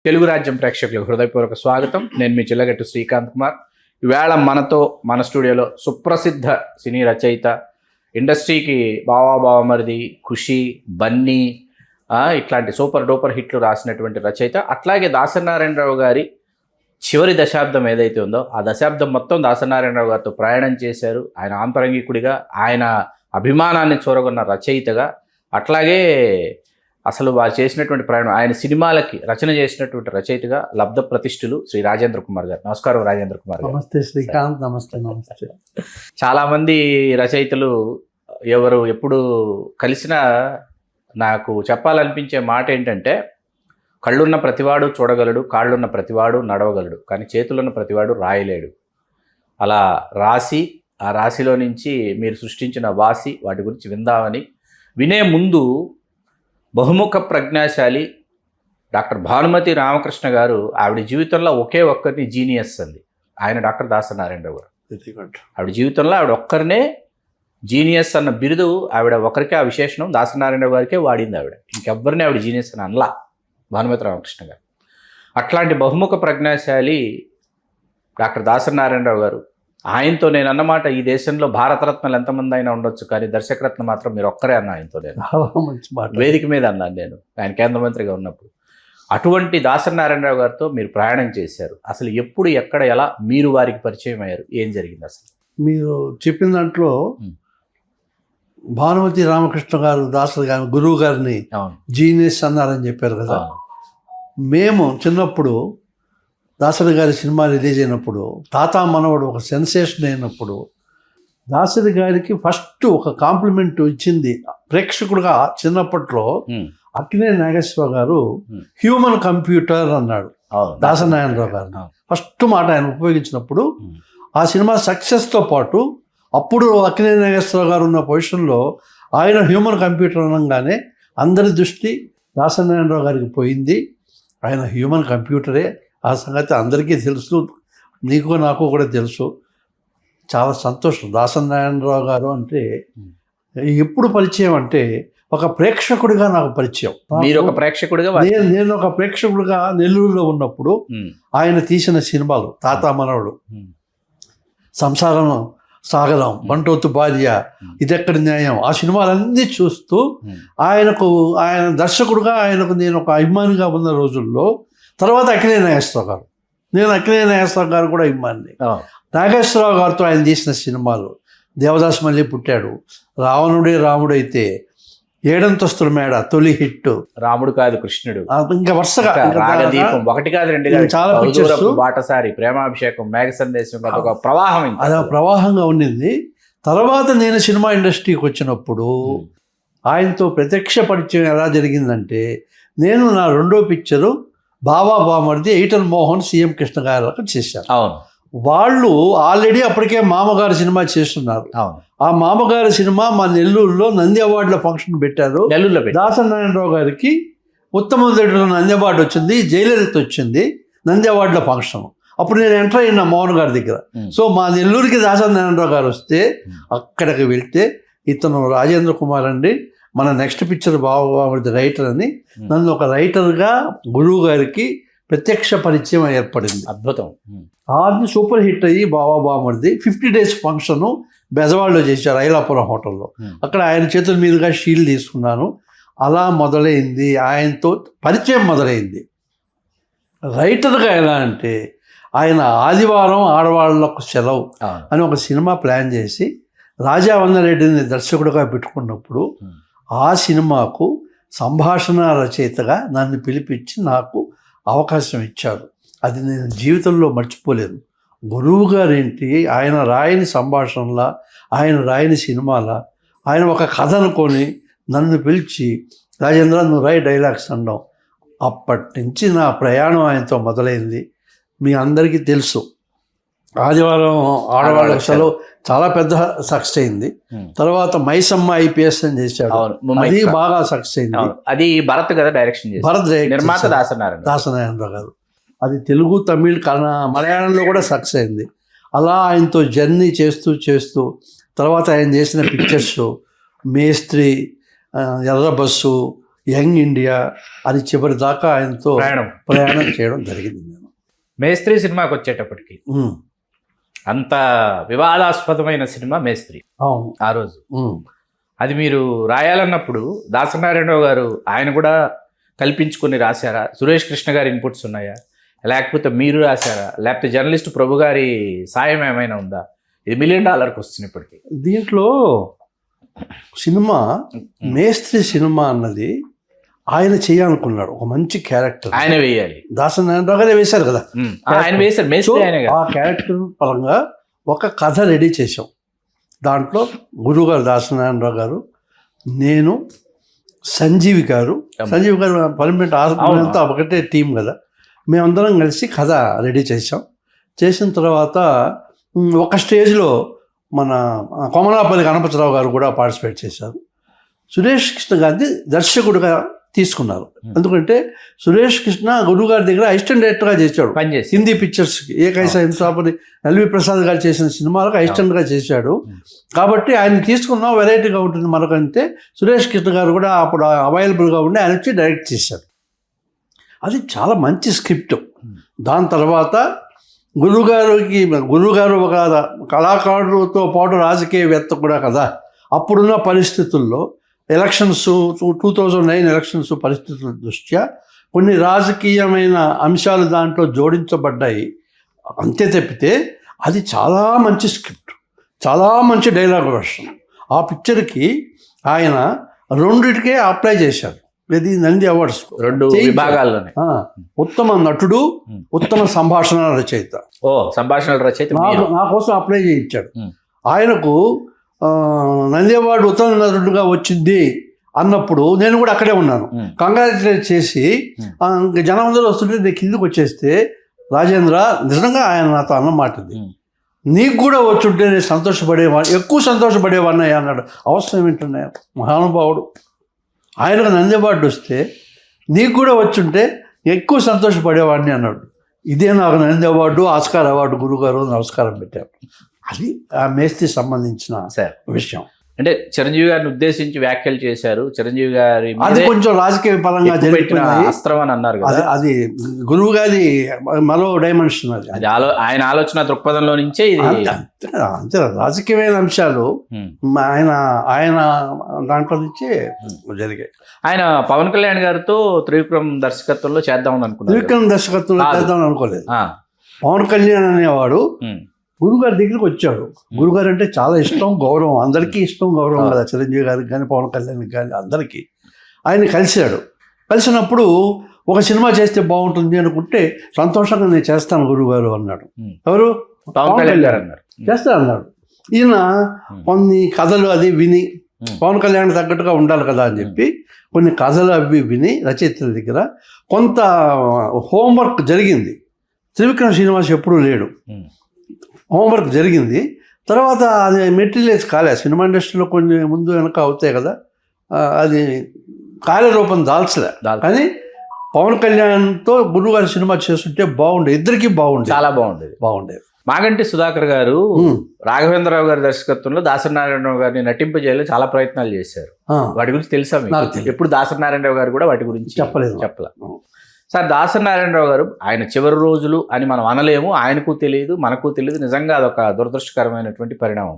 తెలుగు రాజ్యం ప్రేక్షకులకు హృదయపూర్వక స్వాగతం. నేను మీ చిల్లగట్టు శ్రీకాంత్ కుమార్. ఈవేళ మన స్టూడియోలో సుప్రసిద్ధ సినీ రచయిత, ఇండస్ట్రీకి బావామరిది, ఖుషి, బన్నీ ఇట్లాంటి సూపర్ డూపర్ హిట్లు రాసినటువంటి రచయిత. అట్లాగే దాసనారాయణరావు గారి చివరి దశాబ్దం ఏదైతే ఉందో ఆ దశాబ్దం మొత్తం దాసనారాయణరావు గారితో ప్రయాణం చేశారు. ఆయన ఆంతరంగికుడిగా, ఆయన అభిమానాన్ని చూరగొన్న రచయితగా, అట్లాగే అసలు వారు చేసినటువంటి ప్రయాణం, ఆయన సినిమాలకి రచన చేసినటువంటి రచయితగా లబ్ధ ప్రతిష్ఠులు శ్రీ రాజేంద్ర కుమార్ గారు. నమస్కారం రాజేంద్ర కుమార్ గారు. నమస్తే శ్రీకాంత్. నమస్తే. చాలామంది రచయితలు ఎప్పుడు కలిసినా నాకు చెప్పాలనిపించే మాట ఏంటంటే, కళ్ళున్న ప్రతివాడు చూడగలడు, కాళ్ళున్న ప్రతివాడు నడవగలడు, కానీ చేతులున్న ప్రతివాడు రాయలేడు. అలా రాసి ఆ రాశిలో నుంచి మీరు సృష్టించిన వాసి వాటి గురించి విందామని, వినే ముందు బహుముఖ ప్రజ్ఞాశాలి డాక్టర్ భానుమతి రామకృష్ణ గారు ఆవిడ జీవితంలో ఒకే ఒక్కరిని జీనియస్ అంది. ఆయన డాక్టర్ దాసనారాయణరావు గారు. ఆవిడ జీవితంలో ఆవిడ ఒక్కరినే జీనియస్ అన్న బిరుదు ఆవిడ ఒకరికే, ఆ విశేషణం దాసనారాయణరావు గారికే వాడింది. ఆవిడ ఇంకెవ్వరిని ఆవిడ జీనియస్ అని అనలా భానుమతి రామకృష్ణ గారు. అట్లాంటి బహుముఖ ప్రజ్ఞాశాలి డాక్టర్ దాసనారాయణరావు గారు. ఆయనతో నేను అన్నమాట, ఈ దేశంలో భారతరత్నాలు ఎంతమంది అయినా ఉండొచ్చు, కానీ దర్శకరత్న మాత్రం మీరు ఒక్కరే అన్న ఆయనతో. నేను వేదిక మీద అన్నాను, నేను ఆయన కేంద్ర మంత్రిగా ఉన్నప్పుడు. అటువంటి దాసనారాయణరావు గారితో మీరు ప్రయాణం చేశారు. అసలు ఎప్పుడు, ఎక్కడ, ఎలా మీరు వారికి పరిచయం అయ్యారు? ఏం జరిగింది అసలు? మీరు చెప్పిన దాంట్లో భానుమతి రామకృష్ణ గారు దాసరి గారి గురువు గారిని జీనియస్ అన్నారని చెప్పారు కదా. మేము చిన్నప్పుడు దాసరి గారి సినిమా రిలీజ్ అయినప్పుడు, తాతా మనవడు ఒక సెన్సేషన్ అయినప్పుడు, దాసరి గారికి ఫస్ట్ ఒక కాంప్లిమెంట్ ఇచ్చింది ప్రేక్షకుడుగా చిన్నప్పట్లో అక్కినేని నాగేశ్వర గారు. హ్యూమన్ కంప్యూటర్ అన్నాడు దాసనారాయణరావు గారు. ఫస్ట్ మాట ఆయన ఉపయోగించినప్పుడు ఆ సినిమా సక్సెస్తో పాటు, అప్పుడు అక్కినేని నాగేశ్వర గారు ఉన్న పొజిషన్లో ఆయన హ్యూమన్ కంప్యూటర్ అనగానే అందరి దృష్టి దాసనారాయణరావు గారికి పోయింది. ఆయన హ్యూమన్ కంప్యూటరే, ఆ సంగతి అందరికీ తెలుసు, నీకు నాకు కూడా తెలుసు. చాలా సంతోషం. దాసనారాయణరావు గారు అంటే ఎప్పుడు పరిచయం అంటే, ఒక ప్రేక్షకుడిగా నాకు పరిచయం. మీరు ఒక ప్రేక్షకుడిగా? నేను ఒక ప్రేక్షకుడిగా నెల్లూరులో ఉన్నప్పుడు ఆయన తీసిన సినిమాలు తాతా మనవడు, సంసారం సాగరం, బంటోతు భార్య, ఇదెక్కడి న్యాయం, ఆ సినిమాలన్నీ చూస్తూ ఆయన దర్శకుడుగా ఆయనకు నేను ఒక అభిమానిగా ఉన్న రోజుల్లో, తర్వాత అక్కినేని నాగేశ్వరరావు గారు, నేను అక్కినేని నాగేశ్వరరావు గారు కూడా అభిమాని. నాగేశ్వరరావు గారితో ఆయన తీసిన సినిమాలు దేవదాస్ మళ్ళీ పుట్టాడు, రావణుడే రాముడైతే, ఏడంతస్తుల మేడ తొలి హిట్, రాముడు కాదు కృష్ణుడు, ఇంకా వరుసగా రాగదీపం, ఒకటి కాదు రెండు కాదు, చాలా పిక్చర్స్, బాటసారి, ప్రేమాభిషేకం, మేఘ సందేశం, ఒక ప్రవాహం, అలా ప్రవాహంగా ఉండింది. తర్వాత నేను సినిమా ఇండస్ట్రీకి వచ్చినప్పుడు ఆయనతో ప్రత్యక్ష పరిచయం ఎలా జరిగిందంటే, నేను నా రెండో పిక్చరు బావామరిది ఎయిటల్ మోహన్ సిఎం కృష్ణ గారికి చేశాను. అవును. వాళ్ళు ఆల్రెడీ అప్పటికే మామగారు సినిమా చేస్తున్నారు. ఆ మామగారి సినిమా మా నెల్లూరులో నంది అవార్డుల ఫంక్షన్ పెట్టారు. నెల్లూరులో దాసనారాయణరావు గారికి ఉత్తమ నటుడు నంది అవార్డు వచ్చింది, జయలలిత వచ్చింది, నంది అవార్డుల ఫంక్షన్. అప్పుడు నేను ఎంటర్ అయినా మోహన్ గారి దగ్గర. సో మా నెల్లూరుకి దాసనారాయణరావు గారు వస్తే అక్కడికి వెళ్తే, ఇతను రాజేంద్ర కుమార్ అండి, మన నెక్స్ట్ పిక్చర్ బావామరిది రైటర్ అని నన్ను ఒక రైటర్గా గురువు గారికి ప్రత్యక్ష పరిచయం ఏర్పడింది. అద్భుతం. అది సూపర్ హిట్ అయ్యి బావామరిది 50 days ఫంక్షను బెజవాడలో చేశారు, ఐలాపురం హోటల్లో. అక్కడ ఆయన చేతుల మీదుగా షీల్డ్ తీసుకున్నాను. అలా మొదలైంది, ఆయనతో పరిచయం మొదలైంది. రైటర్గా ఎలా అంటే, ఆయన ఆదివారం ఆడవాళ్లకు సెలవు అని ఒక సినిమా ప్లాన్ చేసి రాజా వన్నరెడ్డిని దర్శకుడుగా పెట్టుకున్నప్పుడు, ఆ సినిమాకు సంభాషణ రచయితగా నన్ను పిలిపించి నాకు అవకాశం ఇచ్చారు. అది నేను జీవితంలో మర్చిపోలేను. గురువు గారు ఏంటి, ఆయన రాయని సంభాషణలా, ఆయన రాయని సినిమాల, ఆయన ఒక కథ అనుకొని నన్ను పిలిచి, రాజేంద్ర నువ్వు రాయి డైలాగ్స్ అనడం. అప్పటి నుంచి నా ప్రయాణం ఆయనతో మొదలైంది. మీ అందరికీ తెలుసు, ఆదివారం ఆడవాళ్ళ సెలవు చాలా పెద్ద సక్సెస్ అయింది. తర్వాత మైసమ్మ ఐపీఎస్ అని చేశాడు, అది బాగా సక్సెస్ అయింది. అది భరత్ కదా డైరెక్షన్, భరత్ నిర్మాత దాసనారాయణరావు గారు. అది తెలుగు, తమిళ్, మలయాళంలో కూడా సక్సెస్ అయింది. అలా ఆయనతో జర్నీ చేస్తూ తర్వాత ఆయన చేసిన పిక్చర్స్ మేస్త్రి, ఎర్ర బస్సు, యంగ్ ఇండియా అది చివరి దాకా ఆయనతో ప్రయాణం చేయడం జరిగింది నేను. మేస్త్రి సినిమాకి వచ్చేటప్పటికి ఉమ్, అంత వివాదాస్పదమైన సినిమా మేస్త్రి అవును. ఆ రోజు. అది మీరు రాయాలన్నప్పుడు దాసనారాయణరావు గారు ఆయన కూడా కల్పించుకొని రాశారా? సురేష్ కృష్ణ గారి ఇన్పుట్స్ ఉన్నాయా, లేకపోతే మీరు రాశారా, లేకపోతే జర్నలిస్ట్ ప్రభు గారి సాయం ఏమైనా ఉందా? ఇది $1 million వస్తుంది ఇప్పటికి. దీంట్లో సినిమా మేస్త్రి సినిమా అన్నది ఆయన చేయాలనుకున్నాడు. ఒక మంచి క్యారెక్టర్ ఆయన వేయాలి. దాసనారాయణరావు గారే వేశారు కదా, ఆయన వేశారు మేస్త్రి ఆయన. ఆ క్యారెక్టర్ పరంగా ఒక కథ రెడీ చేసాం. దాంట్లో గురువుగారు దాసనారాయణరావు గారు, నేను, సంజీవి గారు పర్మనెంట్ అంతా ఒకటే టీం కదా, మేమందరం కలిసి కథ రెడీ చేసాం. చేసిన తర్వాత ఒక స్టేజ్లో మన కొమలాపల్లి గణపతిరావు గారు కూడా పార్టిసిపేట్ చేశారు. సురేష్ కృష్ణ గారిని దర్శకుడిగా తీసుకున్నారు. ఎందుకంటే సురేష్ కృష్ణ గురువుగారి దగ్గర అసిస్టెంట్ డైరెక్టర్గా చేశాడు పనిచేసి హిందీ పిక్చర్స్కి. ఏకైసా హింసాపని ఎల్వి ప్రసాద్ గారు చేసిన సినిమాలకు అసిస్టెంట్గా చేశాడు. కాబట్టి ఆయన తీసుకున్న వెరైటీగా ఉంటుంది మనకంటే. సురేష్ కృష్ణ గారు కూడా అప్పుడు అవైలబుల్గా ఉండి ఆయన వచ్చి డైరెక్ట్ చేశారు. అది చాలా మంచి స్క్రిప్ట్. దాని తర్వాత గురువుగారు ఒక కళాకారులతో పాటు రాజకీయవేత్త కూడా కదా. అప్పుడున్న పరిస్థితుల్లో ఎలక్షన్స్ 2009 ఎలక్షన్స్ పరిస్థితుల దృష్ట్యా కొన్ని రాజకీయమైన అంశాలు దాంట్లో జోడించబడ్డాయి. అంతే తప్పితే అది చాలా మంచి స్క్రిప్ట్, చాలా మంచి డైలాగ్ వర్షన్. ఆ పిక్చర్కి ఆయన 2టికే అప్లై చేశారు. ఇది నంది అవార్డ్స్ 2 విభాగాల్లోనే. ఉత్తమ నటుడు, ఉత్తమ సంభాషణ రచయిత. సంభాషణ రచయిత నా కోసం అప్లై చేయించాడు. ఆయనకు నంది అవార్డు ఉత్తమ నటుడుగా వచ్చింది అన్నప్పుడు నేను కూడా అక్కడే ఉన్నాను. కంగ్రాచులేట్ చేసి జనం అందరూ వస్తుంటే నేను కిందకు వచ్చేస్తే, రాజేంద్ర నిజంగా ఆయన నాతో అన్నమాట ఇది, నీకు కూడా వచ్చుంటే నేను సంతోషపడేవాడిని, ఎక్కువ సంతోషపడేవాడిని అన్నాడు. అవసరం ఏంటన్నా మహానుభావుడు, ఆయనకు నంది అవార్డు వస్తే నీకు కూడా వచ్చుంటే ఎక్కువ సంతోషపడేవాడిని అన్నాడు. ఇదే నాకు నంది అవార్డు, ఆస్కార్ అవార్డు గురుగారు నమస్కారం పెట్టారు. అది ఆ మేస్త్రి సంబంధించిన విషయం. అంటే చిరంజీవి గారిని ఉద్దేశించి వ్యాఖ్యలు చేశారు. చిరంజీవి గారి అది కొంచెం రాజకీయ పరంగా జరిగిన అస్త్రం అని అన్నారు కదా. అది గురువు గారి మరో డైమెన్షన్. అది ఆయన ఆలోచన దృక్పథంలో నుంచే ఇది. అంతే రాజకీయమైన అంశాలు ఆయన దాంట్లో నుంచే జరిగాయి. ఆయన పవన్ కళ్యాణ్ గారితో త్రివిక్రమ్ దర్శకత్వంలో చేద్దామని అనుకున్నారు. త్రివిక్రమ్ దర్శకత్వంలో చేద్దామని అనుకోలేదు. పవన్ కళ్యాణ్ అనేవాడు గురుగారి దగ్గరికి వచ్చాడు. గురుగారు అంటే చాలా ఇష్టం, గౌరవం, అందరికీ ఇష్టం గౌరవం కదా, చిరంజీవి గారికి కానీ పవన్ కళ్యాణ్కి కానీ అందరికీ. ఆయన కలిశాడు. కలిసినప్పుడు ఒక సినిమా చేస్తే బాగుంటుంది అనుకుంటే, సంతోషంగా నేను చేస్తాను గురుగారు అన్నాడు. ఎవరు? పవన్ కళ్యాణ్ అన్నారు. చేస్తా అన్నాడు. ఈయన కొన్ని కథలు అది విని, పవన్ కళ్యాణ్ తగ్గట్టుగా ఉండాలి కదా అని చెప్పి కొన్ని కథలు అవి విని రచయితల దగ్గర కొంత హోంవర్క్ జరిగింది. త్రివిక్రమ్ శ్రీనివాస్ ఎప్పుడూ లేడు. హోంవర్క్ జరిగింది. తర్వాత అది మెటీరియలైజ్ కాలే. సినిమా ఇండస్ట్రీలో కొన్ని ముందు వెనక అవుతాయి కదా, అది కార్యరూపం దాల్చలే. కానీ పవన్ కళ్యాణ్తో గురుగారి సినిమా చేస్తుంటే బాగుండేది, ఇద్దరికి బాగుండేది, చాలా బాగుండేది. మాగంటి సుధాకర్ గారు రాఘవేంద్రరావు గారి దర్శకత్వంలో దాసనారాయణరావు గారిని నటింపజేయాలని చాలా ప్రయత్నాలు చేశారు. వాటి గురించి తెలుసా మీకు? ఎప్పుడు దాసనారాయణరావు గారు కూడా వాటి గురించి చెప్పలే. సార్, దాసనారాయణరావు గారు ఆయన చివరి రోజులు అని మనం అనలేము, ఆయనకు తెలియదు, మనకు తెలియదు. నిజంగా అదొక దురదృష్టకరమైనటువంటి పరిణామం.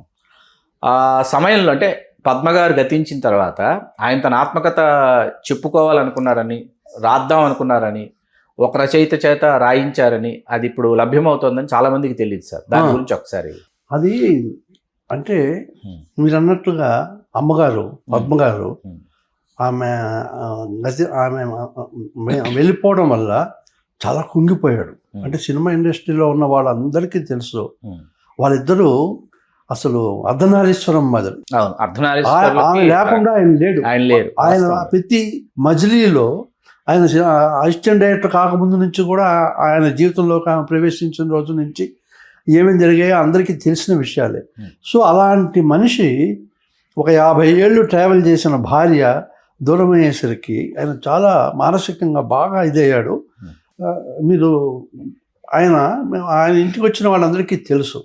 ఆ సమయంలో అంటే పద్మ గారు గతించిన తర్వాత ఆయన తన ఆత్మకథ చెప్పుకోవాలనుకున్నారని, రాద్దాం అనుకున్నారని, ఒక రచయిత చేత రాయించారని, అది ఇప్పుడు లభ్యమవుతోందని చాలా మందికి తెలియదు సార్. దాని గురించి ఒకసారి. అది అంటే మీరు అన్నట్లుగా అమ్మగారు పద్మ గారు ఆమె వెళ్ళిపోవడం వల్ల చాలా కుంగిపోయాడు. అంటే సినిమా ఇండస్ట్రీలో ఉన్న వాళ్ళందరికీ తెలుసు, వాళ్ళిద్దరూ అసలు అర్ధనారీశ్వరం మాదిరి. ఆమె లేకుండా ఆయన లేడు. ఆయన ప్రతి మజిలీలో ఆయన అసిస్టెంట్ డైరెక్టర్ కాకముందు నుంచి కూడా ఆయన జీవితంలో ప్రవేశించిన రోజు నుంచి ఏమేమి జరిగాయో అందరికీ తెలిసిన విషయాలే. సో అలాంటి మనిషి ఒక 50 ఏళ్ళు ట్రావెల్ చేసిన భార్య దూరమయ్యేసరికి ఆయన చాలా మానసికంగా బాగా ఇదయ్యాడు. మీరు ఆయన ఇంటికి వచ్చిన వాళ్ళందరికీ తెలుసు.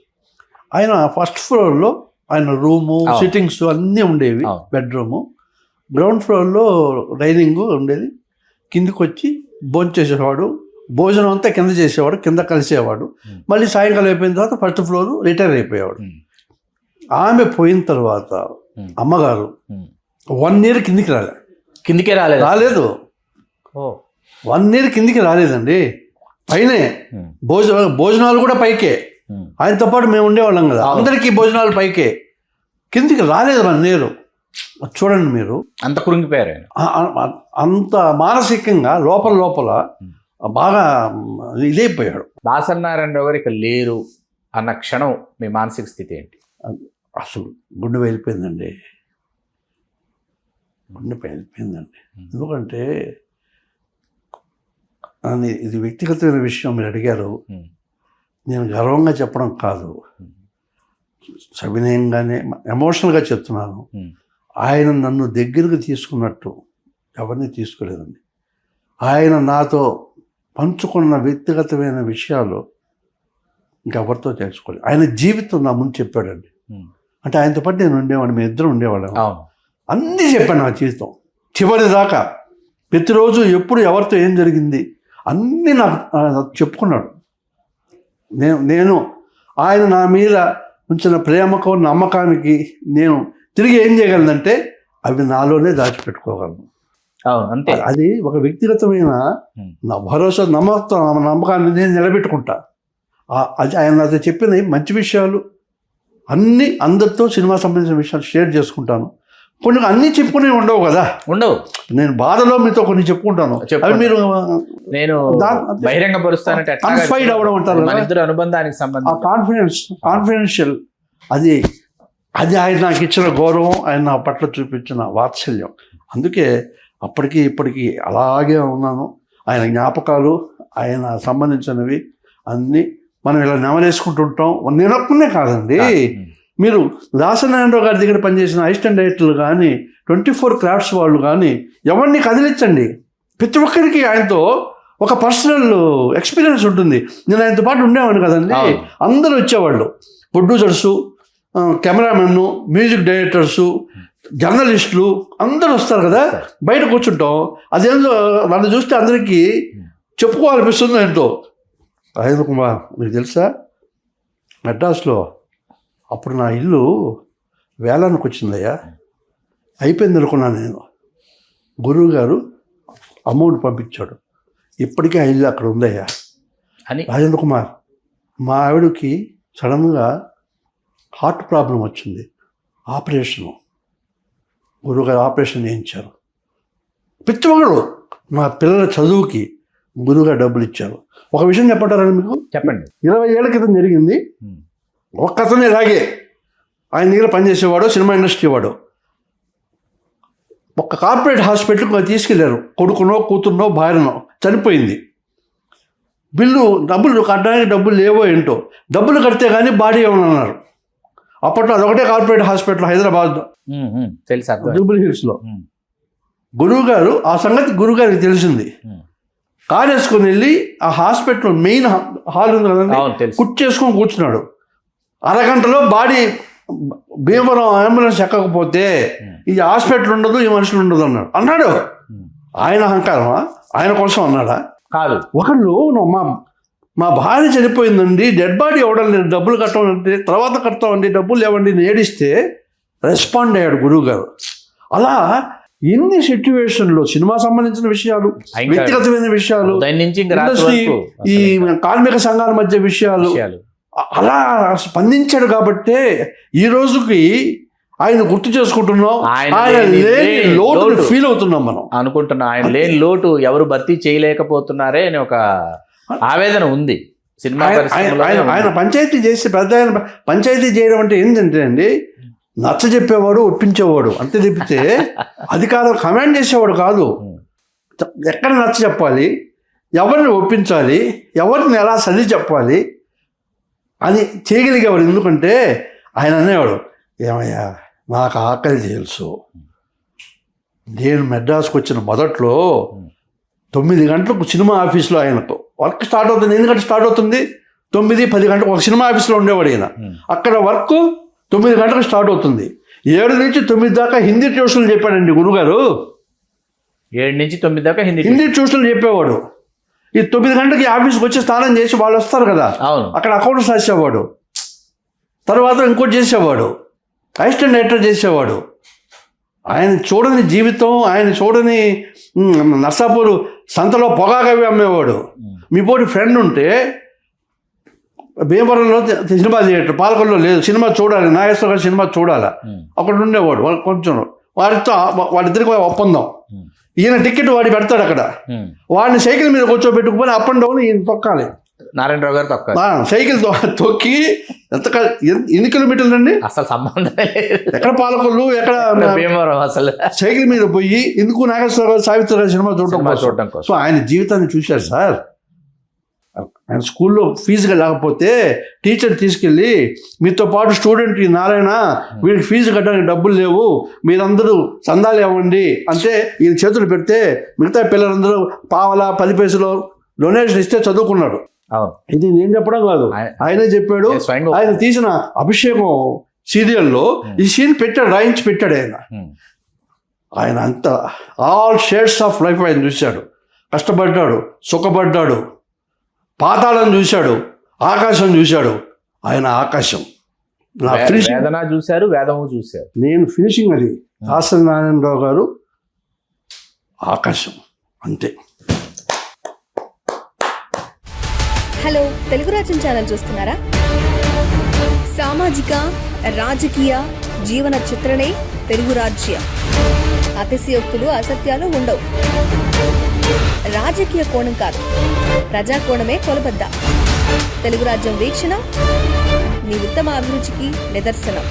ఆయన ఫస్ట్ ఫ్లోర్లో ఆయన రూము, సిట్టింగ్స్ అన్నీ ఉండేవి, బెడ్రూము. గ్రౌండ్ ఫ్లోర్లో డైనింగ్ ఉండేది. కిందికి వచ్చి భోజనం చేసేవాడు, భోజనం అంతా కింద చేసేవాడు, కింద కలిసేవాడు. మళ్ళీ సాయంకాలం అయిపోయిన తర్వాత ఫస్ట్ ఫ్లోర్ రిటైర్ అయిపోయేవాడు. ఆమె పోయిన తర్వాత అమ్మగారు 1 year కిందికి కిందికే రాలేదు. 1 year కిందికి రాలేదండి. పైనే భోజనాలు కూడా పైకే. ఆయనతో పాటు మేము ఉండేవాళ్ళం కదా, అందరికీ భోజనాలు పైకే. కిందికి రాలేదు 1 year. చూడండి మీరు, అంత కృంగిపోయారు ఆయన. అంత మానసికంగా లోపల బాగా ఇదైపోయాడు. దాసనారాయణరావు గారు ఇక లేరు అన్న క్షణం మీ మానసిక స్థితి ఏంటి? అసలు గుండె వెళ్ళిపోయిందండి. ఎందుకంటే ఇది వ్యక్తిగతమైన విషయం మీరు అడిగారు. నేను గర్వంగా చెప్పడం కాదు, సవినయంగానే ఎమోషనల్గా చెప్తున్నాను. ఆయన నన్ను దగ్గరకు తీసుకున్నట్టు ఎవరిని తీసుకోలేదండి. ఆయన నాతో పంచుకున్న వ్యక్తిగతమైన విషయాలు ఇంకెవరితో తెలుసుకోలేదు. ఆయన జీవితం నా ముందు చెప్పాడండి. అంటే ఆయనతో పాటు నేను ఉండేవాడిని, మేము ఇద్దరు ఉండేవాళ్ళం. అన్నీ చెప్పాను నా జీవితం చివరి దాకా. ప్రతిరోజు ఎప్పుడు ఎవరితో ఏం జరిగింది అన్నీ నాకు చెప్పుకున్నాడు. నేను ఆయన నా మీద ఉంచిన ప్రేమకు నమ్మకానికి నేను తిరిగి ఏం చేయగలనంటే అవి నాలోనే దాచిపెట్టుకోగలను. అంతే. అది ఒక వ్యక్తిగతమైన నా భరోసా, నమ్మకాన్ని నేను నిలబెట్టుకుంటా. అది ఆయన నాతో చెప్పిన మంచి విషయాలు అన్నీ అందరితో సినిమా సంబంధించిన విషయాలు షేర్ చేసుకుంటాను. కొన్ని అన్నీ చెప్పుకునే ఉండవు కదా, నేను బాధలో మీతో కొన్ని చెప్పుకుంటాను. అవి మీరు నేను బహిరంగపరుస్తానంటే కన్ఫైడ్ అవ్వడం అంటారు మన ఇద్దరు అనుబంధానికి సంబంధించి కాన్ఫిడెన్షియల్. అది ఆయన నాకు ఇచ్చిన గౌరవం, ఆయన నా పట్ల చూపించిన వాత్సల్యం. అందుకే అప్పటికి ఇప్పటికీ అలాగే ఉన్నాను. ఆయన జ్ఞాపకాలు, ఆయన సంబంధించినవి అన్నీ మనం ఇలా నెమలేసుకుంటుంటాం. నేను ఒక్కనే కాదండి, మీరు దాసనారాయణరావు గారి దగ్గర పనిచేసిన అసిస్టెంట్ డైరెక్టర్లు కానీ, 24 క్రాఫ్ట్స్ వాళ్ళు కానీ ఎవరిని కదిలించండి. ప్రతి ఒక్కరికి ఆయనతో ఒక పర్సనల్ ఎక్స్పీరియన్స్ ఉంటుంది. నేను ఆయనతో పాటు ఉండేవాడిని కదండి. అందరూ వచ్చేవాళ్ళు, ప్రొడ్యూసర్సు, కెమెరామెన్ను, మ్యూజిక్ డైరెక్టర్సు, జర్నలిస్టులు అందరూ వస్తారు కదా. బయట కూర్చుంటాం. అదేందో నన్ను చూస్తే అందరికీ చెప్పుకోవాలనిపిస్తుంది. ఏంటో రాజేంద్ర కుమార్ మీకు తెలుసా, మెడ్రాస్లో అప్పుడు నా ఇల్లు వేలానికి వచ్చిందయ్యా, అయిపోయింది అనుకున్నాను నేను. గురువు గారు అమౌంట్ పంపించాడు, ఇప్పటికే ఆ ఇల్లు అక్కడ ఉందయ్యా అని. రాజేంద్ర కుమార్, మా ఆవిడకి సడన్గా హార్ట్ ప్రాబ్లం వచ్చింది, ఆపరేషను, గురువుగారు ఆపరేషన్ చేయించారు. ప్రతి ఒక్కరు మా పిల్లల చదువుకి గురువుగారు డబ్బులు ఇచ్చారు. ఒక విషయం చెప్పంటారని మీకు, చెప్పండి. 20 ఏళ్ల క్రితం జరిగింది. ఒక్కతనే ఇలాగే ఆయన దగ్గర పనిచేసేవాడు, సినిమా ఇండస్ట్రీ వాడు. ఒక కార్పొరేట్ హాస్పిటల్కి తీసుకెళ్లారు. కొడుకునో కూతురునో భార్యనో చనిపోయింది. డబ్బులు కట్టడానికి డబ్బులు లేవో ఏంటో, డబ్బులు కడితే కానీ బాడీ ఇవ్వనన్నారు. అప్పట్లో అదొకటే కార్పొరేట్ హాస్పిటల్ హైదరాబాద్ జూబ్లీ హిల్స్లో. గురువు గారు ఆ సంగతి గురువుగారికి తెలిసింది. కారు వేసుకొని వెళ్ళి ఆ హాస్పిటల్ మెయిన్ హాల్ ఉంది కదండి, చేసుకొని కూర్చున్నాడు. అరగంటలో బాడీ భీమవరం అంబులెన్స్ ఎక్కకపోతే ఈ హాస్పిటల్ ఉండదు, ఈ మనుషులు ఉండదు అన్నాడు. ఆయన అహంకారమా? ఆయన కోసం అన్నాడా? కాదు. ఒకళ్ళు మా భార్య చనిపోయిందండి, డెడ్ బాడీ ఇవ్వడం లేదు, డబ్బులు కట్టమంటే తర్వాత కడతామండి, డబ్బులు ఇవ్వండి ఏడిస్తే రెస్పాండ్ అయ్యాడు గురువు గారు. అలా ఎన్ని సిచ్యువేషన్లో సినిమా సంబంధించిన విషయాలు, వ్యక్తిగతమైన విషయాలు, ఇండస్ట్రీ, ఈ కార్మిక సంఘాల మధ్య విషయాలు అలా స్పందించాడు. కాబట్టే ఈ రోజుకి ఆయన గుర్తు చేసుకుంటున్నాం, ఆయన లేని లోటు ఫీల్ అవుతున్నాం మనం అనుకుంటున్నాం. ఆయన లేని లోటు ఎవరు భర్తీ చేయలేకపోతున్నారే అని ఒక ఆవేదన ఉంది సినిమా పరిశ్రమలో. ఆయన పంచాయతీ చేసి పెద్ద ఆయన పంచాయతీ చేయడం అంటే ఏంటంటే అండి, నచ్చ చెప్పేవాడు, ఒప్పించేవాడు అంతే తప్పితే అధికారులు కమాండ్ చేసేవాడు కాదు. ఎక్కడ నచ్చ చెప్పాలి, ఎవరిని ఒప్పించాలి, ఎవరిని ఎలా సరి చెప్పాలి అని చేయగలిగేవాడు. ఎందుకంటే ఆయన అనేవాడు, ఏమయ్యా నాకు ఆకలి తెలుసు, నేను మెడ్రాస్కి వచ్చిన మొదట్లో 9 గంటలకు సినిమా ఆఫీస్లో ఆయనకు వర్క్ స్టార్ట్ అవుతుంది. 8 గంటలకు స్టార్ట్ అవుతుంది, 9-10 గంటలకు ఒక సినిమా ఆఫీస్లో ఉండేవాడు ఆయన. అక్కడ వర్క్ 9 గంటలకు స్టార్ట్ అవుతుంది. 7 నుంచి 9 దాకా హిందీ ట్యూషన్లు చెప్పాడండి గురుగారు. 7 నుంచి 9 దాకా హిందీ ట్యూషన్లు చెప్పేవాడు. ఈ 9 గంటలకి ఆఫీస్కి వచ్చి స్నానం చేసి వాళ్ళు వస్తారు కదా, అవును. అక్కడ అకౌంట్స్ రాసేవాడు. తర్వాత ఇంకోటి చేసేవాడు, అసిస్టెంట్ డైరెక్టర్ చేసేవాడు. ఆయన చూడని జీవితం, ఆయన చూడని నర్సాపూర్ సంతలో పొగాకవి అమ్మేవాడు. మీ పోటీ ఫ్రెండ్ ఉంటే భీమవరంలో సినిమా థియేటర్, పాలకొల్లో లేదు, సినిమా చూడాలి, నాగేశ్వర గారి సినిమా చూడాలా, అక్కడ ఉండేవాడు. వాళ్ళు కొంచెం వాళ్ళిద్దరికి ఒప్పందం. ఈయన టికెట్ వాడి పెడతాడు అక్కడ, వాడిని సైకిల్ మీద కూర్చోబెట్టుకుని అప్ అండ్ డౌన్ ఈయన తొక్కాలి. నారాయణరావు గారు తొక్కాలి. సైకిల్ తొక్కి ఎన్ని కిలోమీటర్లు అండి, అసలు సంబంధం ఎక్కడ పాలకొల్లు ఎక్కడ భీమవరం, అసలు సైకిల్ మీద పోయి ఎందుకు నాగేశ్వర గారు సావిత్రి గారి సినిమా చూడటం కోసం. సో ఆయన జీవితాన్ని చూశారు సార్. ఆయన స్కూల్లో ఫీజుగా లేకపోతే టీచర్ తీసుకెళ్ళి, మీతో పాటు స్టూడెంట్ ఈ నారాయణ, వీడికి ఫీజు కట్టడానికి డబ్బులు లేవు, మీరందరూ చందాలు ఇవ్వండి అంటే ఈయన చేతులు పెడితే మిగతా పిల్లలందరూ పావలా 10 పైసలు డొనేషన్ ఇస్తే చదువుకున్నాడు. ఇది నేను చెప్పడం కాదు, ఆయనే చెప్పాడు. ఆయన తీసిన అభిషేకం సీరియల్లో ఈ సీన్ పెట్టాడు, రాయించి పెట్టాడు ఆయన. ఆయన అంతా ఆల్ షేడ్స్ ఆఫ్ లైఫ్ ఆయన చూశాడు. కష్టపడ్డాడు, సుఖపడ్డాడు, పాతాళం చూశాడు, ఆకాశం చూశాడు. ఆయన ఆకాశం, నా ఫినిషింగ్ వేదన చూశారు, వేదము చూశారు. నేను ఫినిషింగ్ అది దాసరి నారాయణరావు గారు ఆకాశం అంతే. హలో, తెలుగు రాజ్యం ఛానల్ చూస్తున్నారా? సామాజిక రాజకీయ జీవన చిత్రణే తెలుగు రాజ్యం. అతిశయోక్తులు అసత్యాలు ఉండవు. రాజకీయ కోణం కాదు, ప్రజా కోణమే కొలబద్ద. తెలుగు రాజ్యం వీక్షణ మీ ఉత్తమ అభిరుచికి నిదర్శనం.